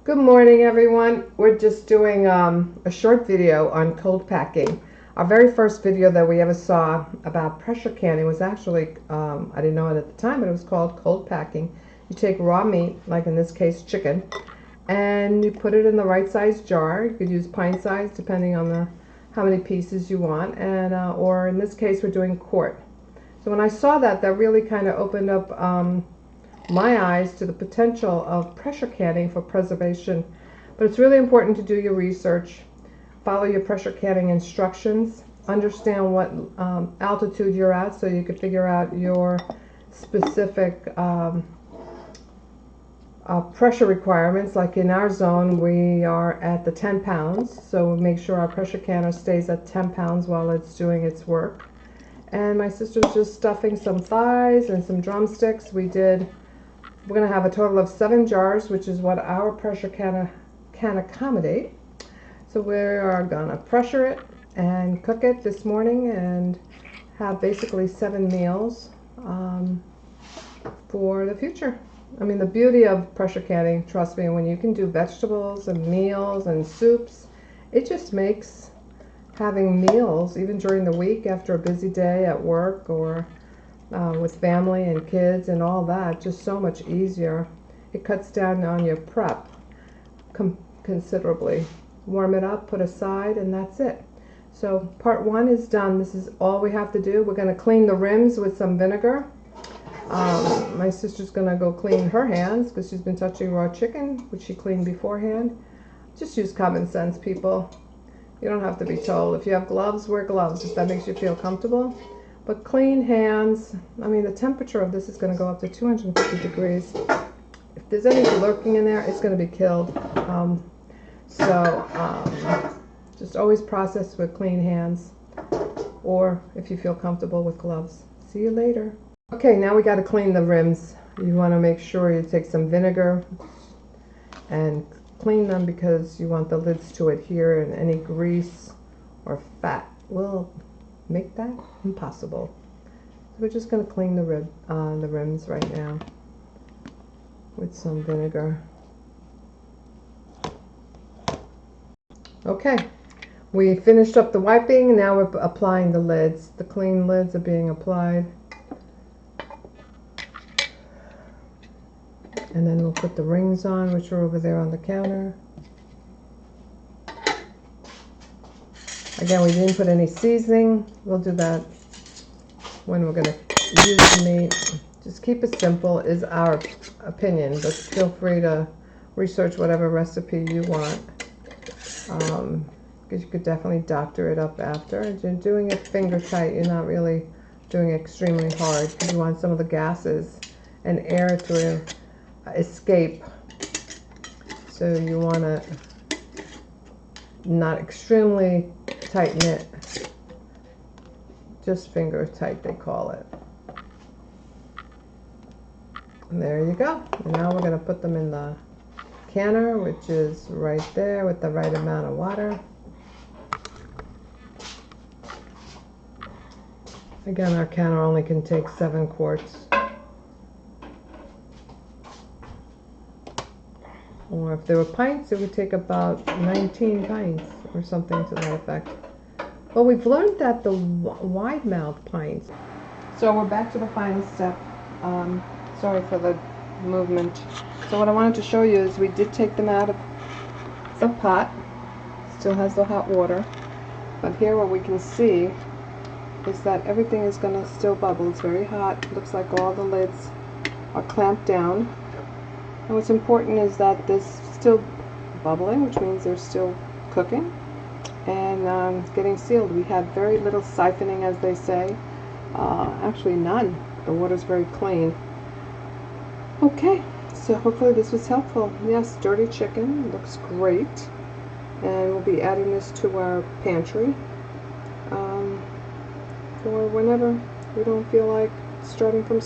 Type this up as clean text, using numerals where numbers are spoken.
Good morning, everyone. We're just doing a short video on cold packing. Our very first video that we ever saw about pressure canning was actually, I didn't know it at the time, but it was called cold packing. You take raw meat, like in this case chicken, and you put it in the right size jar. You could use pint size depending on how many pieces you want, and or in this case we're doing quart. So when I saw that really kind of opened up my eyes to the potential of pressure canning for preservation. But it's really important to do your research, follow your pressure canning instructions, understand what altitude you're at so you can figure out your specific pressure requirements. Like in our zone, we are at the 10 pounds, so we make sure our pressure canner stays at 10 pounds while it's doing its work. And my sister's just stuffing some thighs and some drumsticks. We're going to have a total of 7 jars, which is what our pressure canner can accommodate. So we are going to pressure it and cook it this morning and have basically 7 meals for the future. I mean, the beauty of pressure canning, trust me, when you can do vegetables and meals and soups, it just makes having meals, even during the week after a busy day at work or with family and kids and all that, just so much easier. It cuts down on your prep considerably. Warm it up, put aside, and that's it. So part 1 is done. This is all we have to do. We're going to clean the rims with some vinegar. My sister's going to go clean her hands because she's been touching raw chicken, which she cleaned beforehand. Just use common sense, people. You don't have to be told. If you have gloves, wear gloves if that makes you feel comfortable. But clean hands. I mean, the temperature of this is going to go up to 250 degrees. If there's anything lurking in there, it's going to be killed. Just always process with clean hands, or if you feel comfortable with gloves. See you later. Okay, now we got to clean the rims. You want to make sure you take some vinegar and clean them because you want the lids to adhere, and any grease or fat will make that impossible. So we're just going to clean the rims right now with some vinegar. Okay, we finished up the wiping. Now we're applying the lids. The clean lids are being applied, and then we'll put the rings on, which are over there on the counter. Again, we didn't put any seasoning. We'll do that when we're going to use the meat. Just keep it simple is our opinion, but feel free to research whatever recipe you want, because you could definitely doctor it up after. And you're doing it finger tight. You're not really doing it extremely hard because you want some of the gases and air to escape. So you want to not extremely tight knit, just finger tight they call it. And there you go. And now we're going to put them in the canner, which is right there with the right amount of water. Again, our canner only can take 7 quarts. Or if there were pints, it would take about 19 pints or something to that effect. Well, we've learned that the wide mouth pints. So we're back to the final step. Sorry for the movement. So what I wanted to show you is we did take them out of the pot. Still has the hot water. But here what we can see is that everything is going to still bubble. It's very hot. It looks like all the lids are clamped down. And what's important is that this is still bubbling, which means they're still cooking and getting sealed. We had very little siphoning, as they say. Actually none. The water's very clean. Okay, so hopefully this was helpful. Yes, dirty chicken looks great, and we'll be adding this to our pantry for whenever we don't feel like starting from